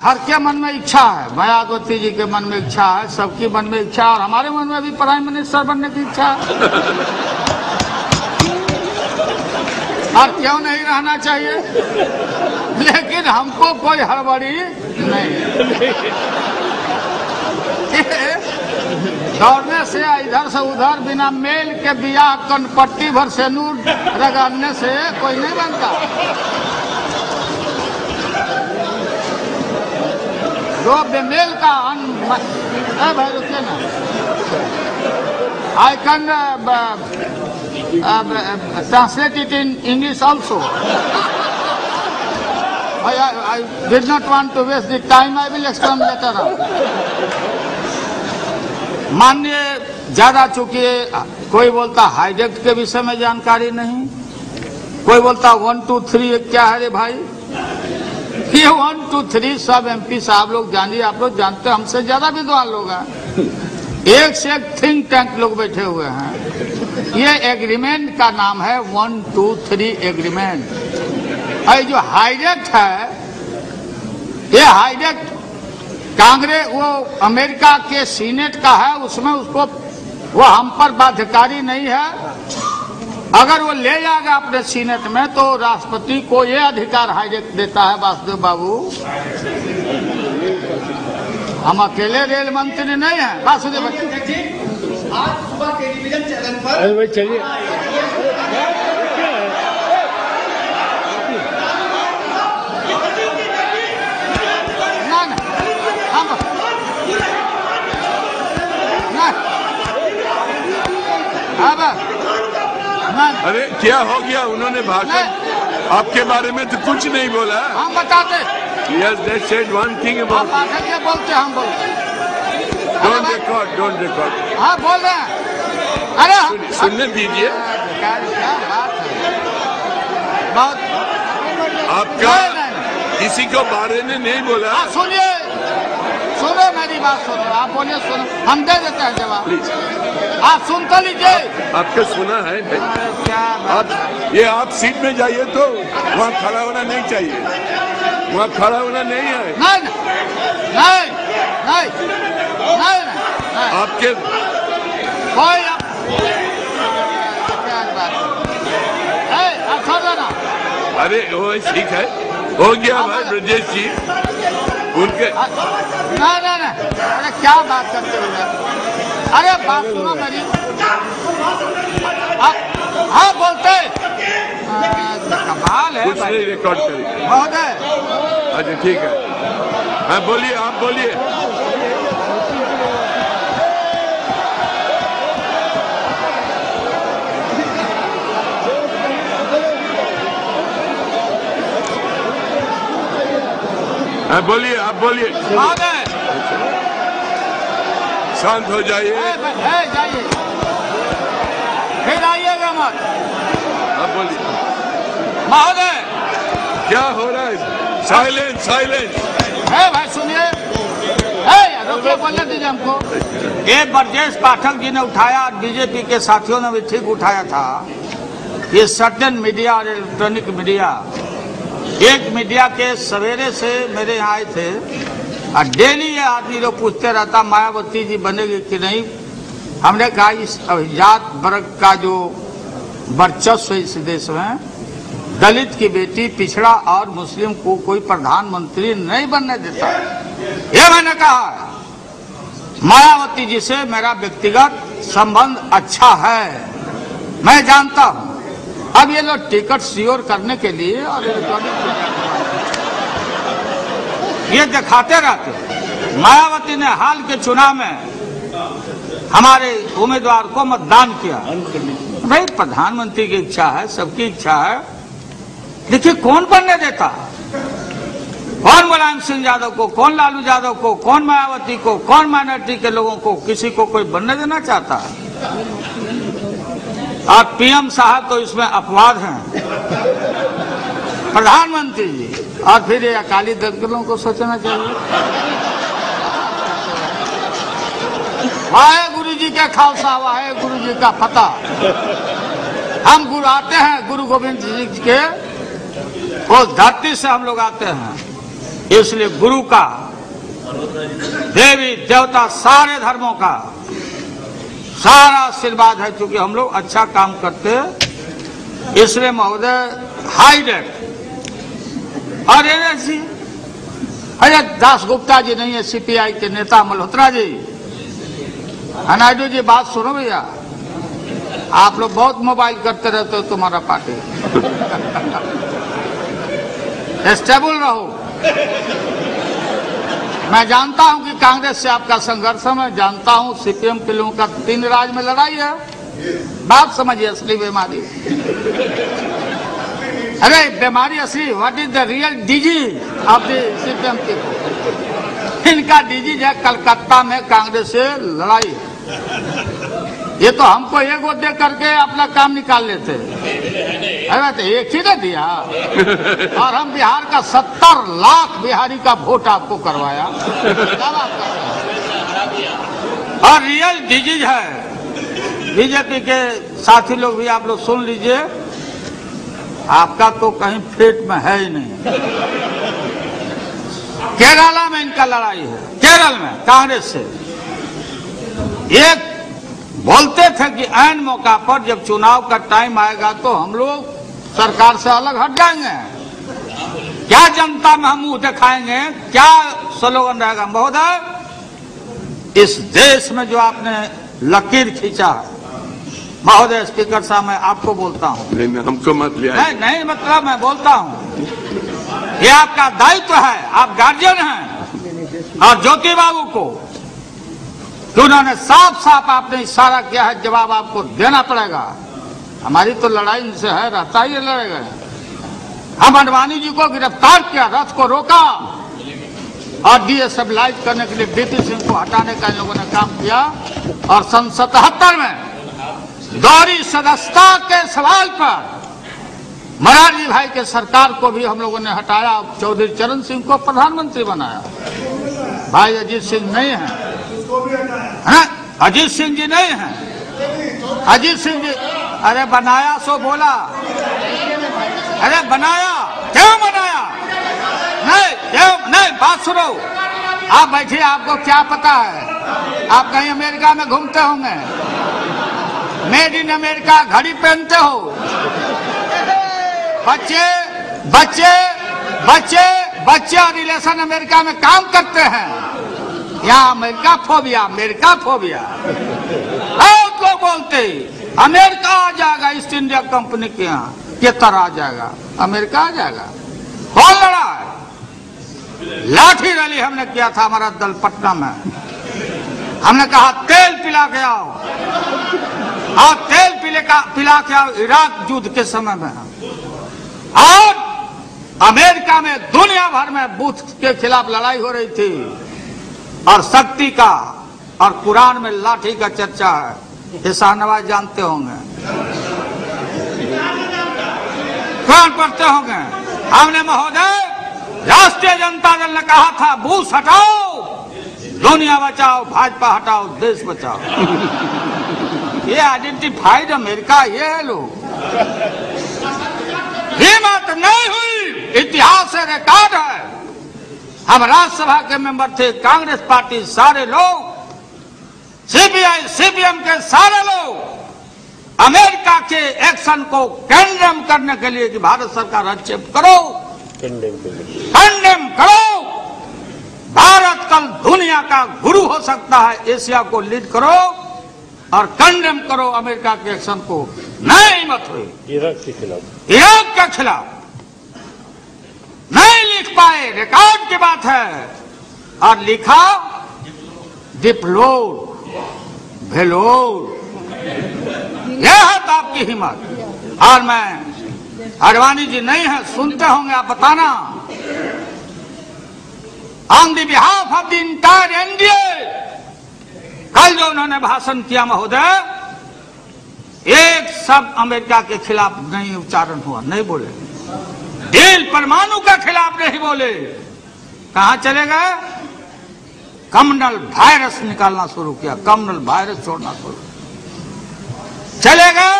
हर के मन में इच्छा है, मायावती जी के मन में इच्छा है, सबकी मन में इच्छा है, और हमारे मन में भी प्राइम मिनिस्टर बनने की इच्छा है। और क्यों नहीं रहना चाहिए, लेकिन हमको कोई हड़बड़ी नहीं। दौड़ने से इधर से उधर बिना मेल के बियाह कनपट्टी भर से नूर रगड़ने से कोई नहीं बनता। जो बेमेल का भाई रुकिए ना, I can translate it in English also. I did not want to waste the time. I will explain later on. माननीय ज्यादा चूंकि कोई बोलता हाईजेक्ट के विषय में जानकारी नहीं, कोई बोलता 1 2 3 क्या है रे भाई। ये 1 2 3 सब एमपी साहब लोग जानिए, आप लोग जानते हैं, हमसे ज्यादा विद्वान लोग हैं, एक से एक थिंक टैंक लोग बैठे हुए हैं। ये एग्रीमेंट का नाम है 1 2 3 एग्रीमेंट। और जो हाईजेक्ट है, ये हाईजेक्ट कांग्रेस वो अमेरिका के सीनेट का है, उसमें उसको वो हम पर बाध्यकारी नहीं है। अगर वो ले जाएगा अपने सीनेट में तो राष्ट्रपति को ये अधिकार हाईजेक्ट देता है। वासुदेव बाबू, हम अकेले रेल मंत्री नहीं है। वासुदेव आज सुबह टेलीविजन चैनल पर चलिए अरे क्या हो गया, उन्होंने भाषण आपके बारे में तो कुछ नहीं बोला। हम बताते। Yes, they said one thing about. क्या बोलते हम बोलते। Don't record. हाँ बोल रहे हैं। अरे सुनने दीजिए। क्या बात है, बहुत आपका किसी को बारे में नहीं बोला। सुनिए, सुनो मेरी बात सुनो, आप बोलिए, सुनो, हम दे देते हैं जवाब। प्लीज आप सुन तो लीजिए। आपका सुना है क्या आप, ये आप सीट में जाइए तो वहाँ खड़ा होना नहीं चाहिए, वहाँ खड़ा होना नहीं है। नहीं नहीं नहीं नहीं नहीं आपके कोई छोड़ ना। अरे वो ठीक है, हो गया भाई ब्रजेश जी उनके। नहीं, अरे क्या बात करते हुए, अरे बात सुनो मेरी। हाँ बोलते कमाल है, कुछ नहीं रिकॉर्ड करिए महोदय। अच्छा ठीक है, हाँ बोलिए, आप बोलिए। हाँ बोलिए, आप बोलिए। महोदय शांत हो जाइए। जाइए, फिर आइएगा मत। आप बोलिए। महोदय क्या हो रहा है? Silence silence. है भाई, सुनिए, रोकिए, बोलने दीजिए हमको। ये ब्रजेश पाठक जी ने उठाया, बीजेपी के साथियों ने भी ठीक उठाया था। ये सर्टेन मीडिया और इलेक्ट्रॉनिक मीडिया, एक मीडिया के सवेरे से मेरे यहाँ आए थे और डेली ये आदमी लोग पूछते रहता मायावती जी बनेगी कि नहीं। हमने कहा इस जात वर्ग का जो वर्चस्व है इस देश में, दलित की बेटी, पिछड़ा और मुस्लिम को कोई प्रधानमंत्री नहीं बनने देता। ये मैंने कहा। मायावती जी से मेरा व्यक्तिगत संबंध अच्छा है, मैं जानता हूं। अब ये लोग टिकट सियोर करने के लिए और ये दिखाते रहते। मायावती ने हाल के चुनाव में हमारे उम्मीदवार को मतदान किया। भाई प्रधानमंत्री की इच्छा है, सबकी इच्छा है, देखिए कौन बनने देता, कौन मुलायम सिंह यादव को, कौन लालू यादव को, कौन मायावती को, कौन माइनॉरिटी के लोगों को, किसी को कोई बनने देना चाहता है। और पीएम साहब तो इसमें अपवाद हैं, प्रधानमंत्री जी। और फिर ये अकाली दलों को सोचना चाहिए। वाहे गुरु जी के खालसा, वाहे गुरु जी का फतह। हम गुरु आते हैं गुरु गोविंद जी के, वो धरती से हम लोग आते हैं। इसलिए गुरु का, देवी देवता, सारे धर्मों का सारा आशीर्वाद है, क्योंकि हम लोग अच्छा काम करते हैं। इसलिए महोदय हाईडेक और एनएससी, अरे दास गुप्ता जी नहीं है, सीपीआई के नेता मल्होत्रा जी, नायडू जी, बात सुनो भैया, आप लोग बहुत मोबाइल करते रहते हो, तुम्हारा पार्टी स्टेबल रहो। मैं जानता हूं कि कांग्रेस से आपका संघर्ष है, मैं जानता हूं सीपीएम के लोगों का 3 राज्य में लड़ाई है, बात समझिए असली बीमारी। अरे बीमारी असली, what is the real disease of the CPM people? इनका डिजीज है कलकत्ता में कांग्रेस से लड़ाई। ये तो हमको एक वोट दे करके अपना काम निकाल लेते, अरे तो एक ही ने दिया, और हम बिहार का 70 लाख बिहारी का वोट आपको करवाया। और रियल डिजीज है, बीजेपी के साथी लोग भी आप लोग सुन लीजिए, आपका तो कहीं पेट में है ही नहीं। केरला में इनका लड़ाई है, केरल में कांग्रेस से। एक बोलते थे कि ऐन मौका पर जब चुनाव का टाइम आएगा तो हम लोग सरकार से अलग हट जाएंगे, क्या जनता में हम मुंह दिखाएंगे, क्या स्लोगन रहेगा? महोदय, इस देश में जो आपने लकीर खींचा है, महोदय स्पीकर साहब, मैं आपको बोलता हूं, नहीं हमको मत लिया, नहीं मतलब मैं बोलता हूं, ये आपका दायित्व है, आप गार्जियन हैं। और ज्योति बाबू को तो उन्होंने साफ साफ आपने इशारा किया है, जवाब आपको देना पड़ेगा। हमारी तो लड़ाई इनसे है, रहता ही लड़ेगा। हम अडवाणी जी को गिरफ्तार किया, रथ को रोका और डीएस्टेबलाइज करने के लिए बीपी सिंह को हटाने का इन लोगों ने काम किया। और सन 77 में दोहरी सदस्यता के सवाल पर मोरारजी भाई के सरकार को भी हम लोगों ने हटाया, चौधरी चरण सिंह को प्रधानमंत्री बनाया। भाई अजीत सिंह नहीं है, अजीत सिंह जी नहीं है, अजीत सिंह जी, अरे बनाया सो बोला, अरे बनाया, क्यों बनाया? नहीं क्यों नहीं, बात सुनो, आप बैठिए, आपको क्या पता है? आप कहीं अमेरिका में घूमते होंगे, मेड इन अमेरिका घड़ी पहनते हो, बच्चे बच्चे बच्चे बच्चे रिलेशन अमेरिका में काम करते हैं। यहाँ अमेरिका फोबिया, अमेरिका फोबिया, बहुत लोग बोलते अमेरिका आ जाएगा, ईस्ट इंडिया कंपनी के यहाँ के तरह आ जाएगा, अमेरिका आ जाएगा। कौन लड़ा है? लाठी रैली हमने किया था हमारा दल पटना में, हमने कहा तेल पिला के आओ, और तेल पिला के आओ इराक युद्ध के समय में। और अमेरिका में दुनिया भर में बूथ के खिलाफ लड़ाई हो रही थी, और शक्ति का और कुरान में लाठी का चर्चा है, ये शाहनवाज जानते होंगे, कुरान पढ़ते होंगे। हमने महोदय, राष्ट्रीय जनता दल ने कहा था बूथ हटाओ, दुनिया बचाओ, भाजपा हटाओ, देश बचाओ। ये आइडेंटिफाइड अमेरिका, ये है लोग। हिम्मत नहीं हुई, इतिहास से रिकॉर्ड है। हम राज्यसभा के मेंबर थे, कांग्रेस पार्टी सारे लोग, सीपीआई सीपीएम के सारे लोग अमेरिका के एक्शन को कंडेम करने के लिए कि भारत सरकार हस्तक्षेप करो, कंडेम करो। भारत कल दुनिया का गुरु हो सकता है, एशिया को लीड करो और कंडेम करो अमेरिका के एक्शन को। नहीं मत हुई इराक के खिलाफ नहीं लिख पाए, रिकॉर्ड की बात है, और लिखा डिप्लोर भेलोर, यह है तो आपकी हिम्मत। और मैं, अडवाणी जी नहीं है, सुनते होंगे आप, बताना on the behalf of the entire NDA. कल जो उन्होंने भाषण किया महोदय, एक शब्द अमेरिका के खिलाफ नहीं उच्चारण हुआ, नहीं बोले, डील परमाणु के खिलाफ नहीं बोले। कहां चले गए? कम्युनल वायरस निकालना शुरू किया, कम्युनल वायरस छोड़ना शुरू चले गए।